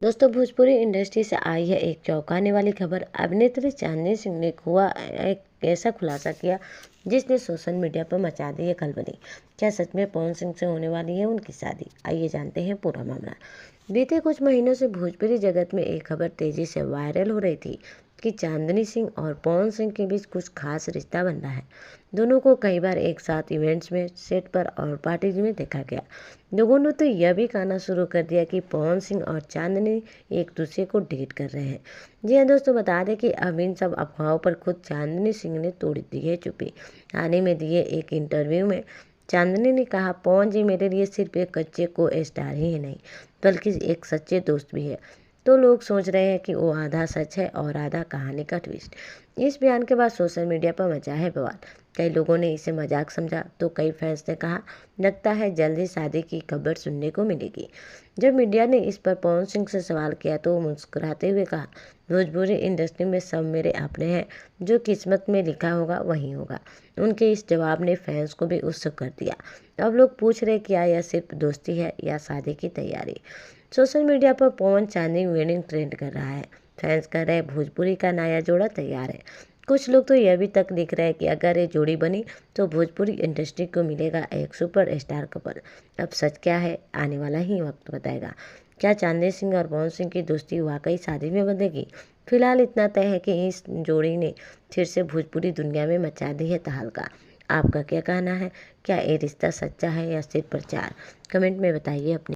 दोस्तों, भोजपुरी इंडस्ट्री से आई है एक चौंकाने वाली खबर। अभिनेत्री चांदनी सिंह ने हुआ एक ऐसा खुलासा किया जिसने सोशल मीडिया पर मचा दी है खलबली। क्या सच में पवन सिंह से होने वाली है उनकी शादी? आइए जानते हैं पूरा मामला। बीते कुछ महीनों से भोजपुरी जगत में एक खबर तेजी से वायरल हो रही थी कि चांदनी सिंह और पवन सिंह के बीच कुछ खास रिश्ता बन रहा है। दोनों को कई बार एक साथ इवेंट्स में, सेट पर और पार्टीज में देखा गया। लोगों ने तो यह भी कहना शुरू कर दिया कि पवन सिंह और चांदनी एक दूसरे को डेट कर रहे हैं। जी हाँ दोस्तों, बता दें कि अब इन सब अफवाहों पर खुद चांदनी सिंह ने तोड़ दी है चुप्पी। हाल ही में दिए एक इंटरव्यू में चांदनी ने कहा, पवन जी मेरे लिए सिर्फ एक कच्चे को स्टार ही नहीं बल्कि एक सच्चे दोस्त भी है। तो लोग सोच रहे हैं कि वो आधा सच है और आधा कहानी का ट्विस्ट। इस बयान के बाद सोशल मीडिया पर मचा है बवाल। कई लोगों ने इसे मजाक समझा तो कई फैंस ने कहा, लगता है जल्द ही शादी की खबर सुनने को मिलेगी। जब मीडिया ने इस पर पवन सिंह से सवाल किया तो वो मुस्कुराते हुए कहा, भोजपुरी इंडस्ट्री में सब मेरे अपने हैं, जो किस्मत में लिखा होगा वही होगा। उनके इस जवाब ने फैंस को भी उत्सुक कर दिया। अब लोग पूछ रहे क्या यह सिर्फ दोस्ती है या शादी की तैयारी। सोशल मीडिया पर पवन चांदनी वेडिंग ट्रेंड कर रहा है। फैंस कह रहे हैं भोजपुरी का नया जोड़ा तैयार है। कुछ लोग तो यह भी तक लिख रहे हैं कि अगर ये जोड़ी बनी तो भोजपुरी इंडस्ट्री को मिलेगा एक सुपर स्टार कपल। अब सच क्या है, आने वाला ही वक्त बताएगा। क्या चांदनी सिंह और पवन सिंह की दोस्ती वाकई शादी में बंधेगी? फिलहाल इतना तय है कि इस जोड़ी ने फिर से भोजपुरी दुनिया में मचा दी है तहलका। आपका क्या कहना है? क्या ये रिश्ता सच्चा है या सिर्फ प्रचार? कमेंट में बताइए अपनी